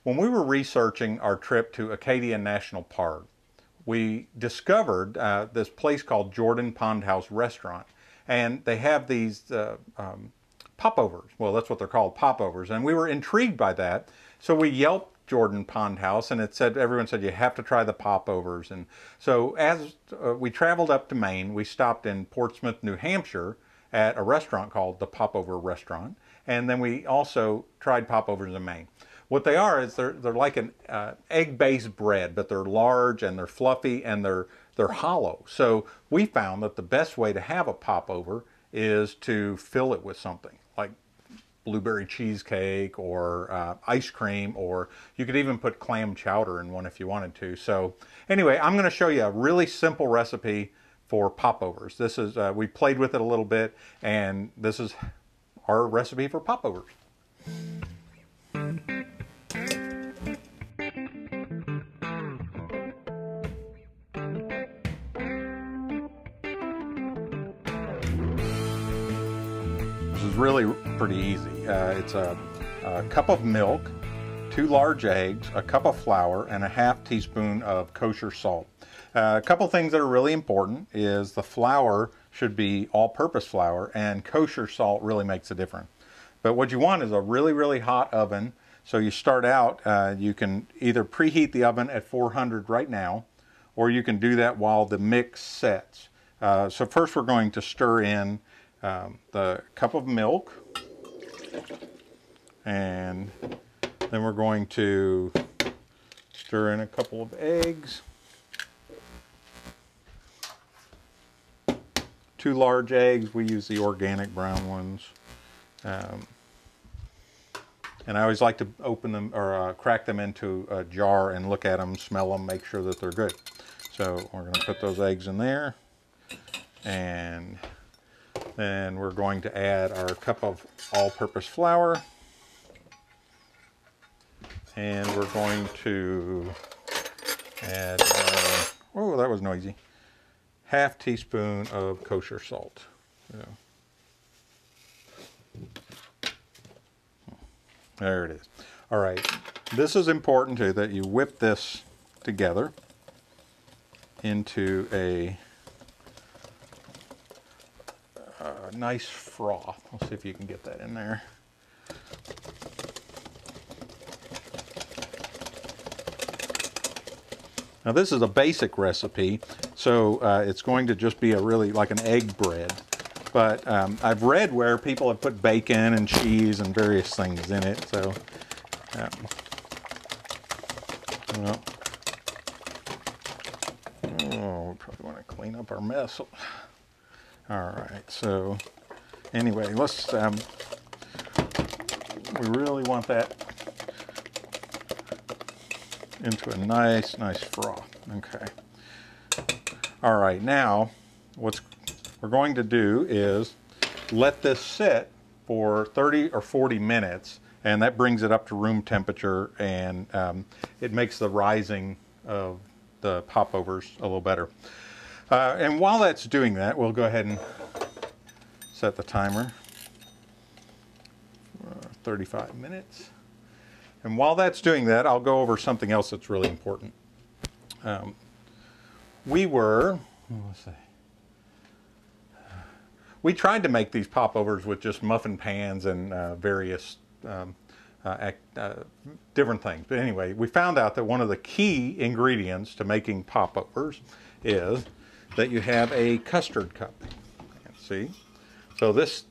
When we were researching our trip to Acadia National Park, we discovered this place called Jordan Pond House Restaurant. And they have these popovers. Well, that's what they're called, popovers. And we were intrigued by that. So we Yelped Jordan Pond House, and it said, everyone said, you have to try the popovers. And so as we traveled up to Maine, we stopped in Portsmouth, New Hampshire at a restaurant called the Popover Restaurant. And then we also tried popovers in Maine. What they are is they're like an egg-based bread, but they're large and they're fluffy and they're hollow. So we found that the best way to have a popover is to fill it with something like blueberry cheesecake or ice cream, or you could even put clam chowder in one if you wanted to. So anyway, I'm going to show you a really simple recipe for popovers. This is, we played with it a little bit, and this is our recipe for popovers. This is really pretty easy. It's a cup of milk, 2 large eggs, a cup of flour, and a ½ teaspoon of kosher salt. A couple things that are really important is the flour should be all-purpose flour, and kosher salt really makes a difference. But what you want is a really, really hot oven. So you start out, you can either preheat the oven at 400 right now, or you can do that while the mix sets. So first we're going to stir in the cup of milk, and then we're going to stir in a couple of eggs, 2 large eggs. We use the organic brown ones. And I always like to open them or crack them into a jar and look at them, smell them, make sure that they're good. So we're going to put those eggs in there, and then we're going to add our cup of all-purpose flour, and we're going to add oh, that was noisy, ½ teaspoon of kosher salt. Yeah. There it is. All right, this is important too, that you whip this together into a nice froth. Let's see if you can get that in there. Now this is a basic recipe, so it's going to just be a really like an egg bread. But I've read where people have put bacon and cheese and various things in it. So, well, oh, we probably want to clean up our mess. All right. So, anyway, let's. We really want that into a nice froth. Okay. All right. Now, what's we're going to do is let this sit for 30 or 40 minutes, and that brings it up to room temperature, and it makes the rising of the popovers a little better. And while that's doing that, we'll go ahead and set the timer for 35 minutes. And while that's doing that, I'll go over something else that's really important. We tried to make these popovers with just muffin pans and various different things. But anyway, we found out that one of the key ingredients to making popovers is that you have a custard cup. See? So this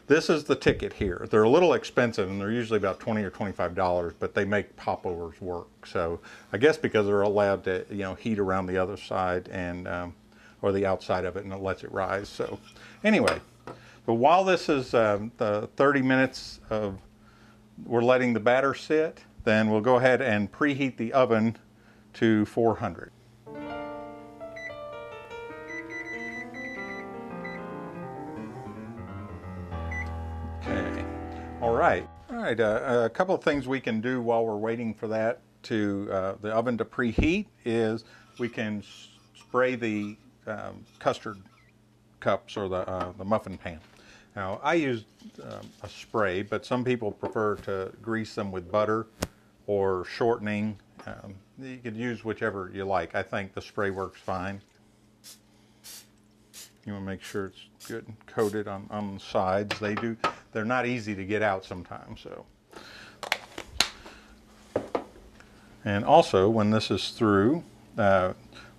is the ticket here. They're a little expensive, and they're usually about $20 or $25, but they make popovers work. So I guess because they're allowed to, you know, heat around the other side and or the outside of it, and it lets it rise. So anyway, but while this is the 30 minutes of we're letting the batter sit, then we'll go ahead and preheat the oven to 400. Okay. All right. A couple of things we can do while we're waiting for that to the oven to preheat is we can spray the custard cups or the muffin pan. Now I use a spray, but some people prefer to grease them with butter or shortening. You could use whichever you like. I think the spray works fine. You want to make sure it's good and coated on the sides. They're not easy to get out sometimes. So, and also when this is through,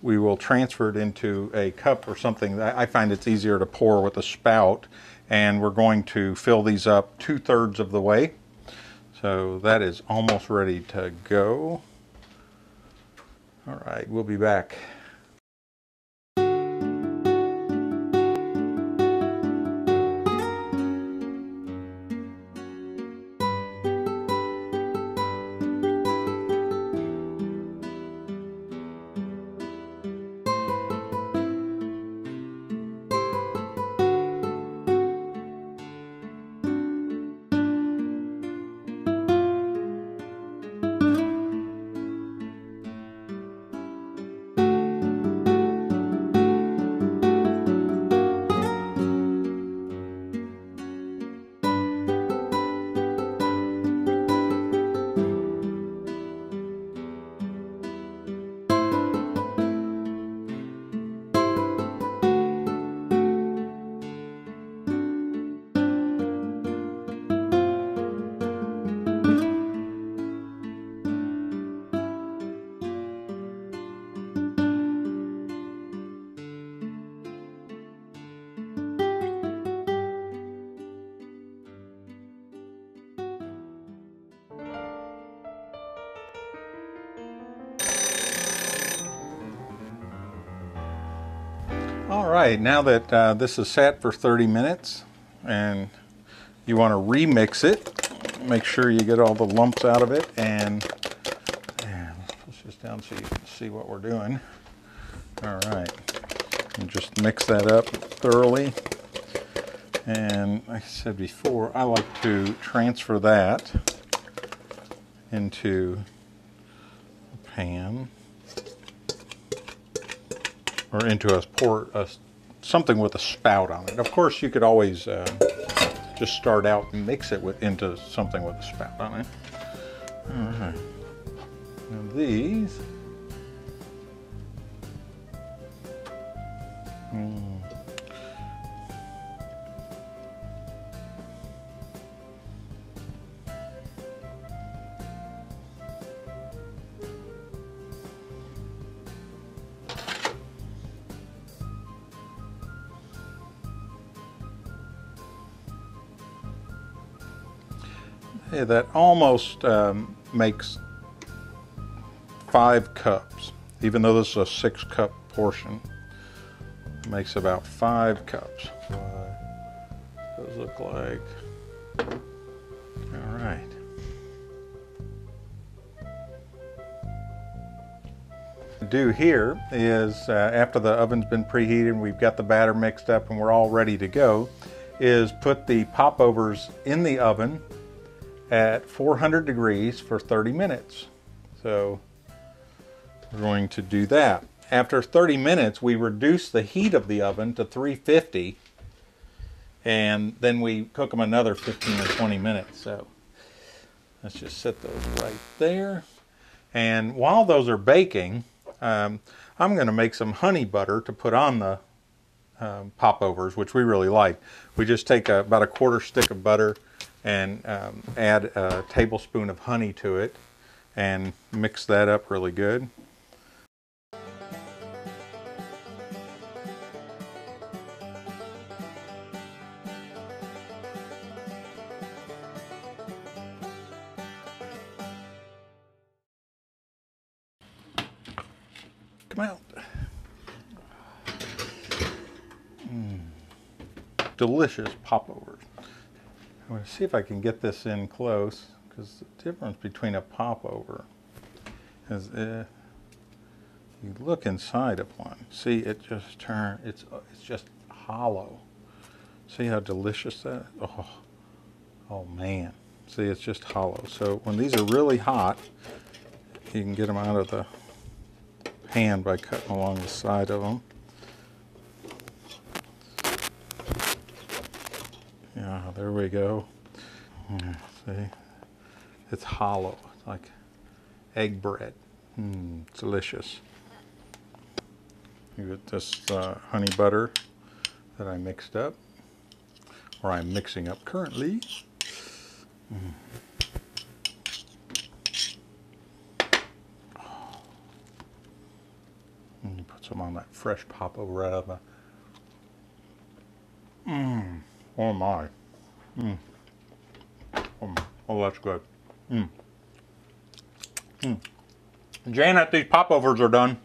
we will transfer it into a cup or something. I find it's easier to pour with a spout, and we're going to fill these up 2/3 of the way. So that is almost ready to go. All right, we'll be back. All right, now that this is sat for 30 minutes and you want to remix it, make sure you get all the lumps out of it, and let's push this down so you can see what we're doing. All right, and just mix that up thoroughly. And like I said before, I like to transfer that into a pan, or into something with a spout on it. Of course, you could always just start out and mix it into something with a spout on it. All right. Now these. Yeah, that almost makes 5 cups, even though this is a 6-cup portion. It makes about 5 cups. What does look like? All right. Do here is after the oven's been preheated and we've got the batter mixed up and we're all ready to go, is put the popovers in the oven at 400 degrees for 30 minutes. So we're going to do that. After 30 minutes, we reduce the heat of the oven to 350, and then we cook them another 15 or 20 minutes. So let's just set those right there. And while those are baking, I'm going to make some honey butter to put on the popovers, which we really like. We just take about a 1/4 stick of butter and add a tablespoon of honey to it and mix that up really good. Come out. Delicious popovers. I'm going to see if I can get this in close, because the difference between a popover is you look inside of one. See, it just it's just hollow. See how delicious that is? Oh man. See, it's just hollow. So when these are really hot, you can get them out of the pan by cutting along the side of them. Yeah, there we go. See, it's hollow. It's like egg bread. Delicious. You get this honey butter that I mixed up, or I'm mixing up currently. And put some on that fresh popover right out of the... Oh my. Oh, that's good. Janet, these popovers are done.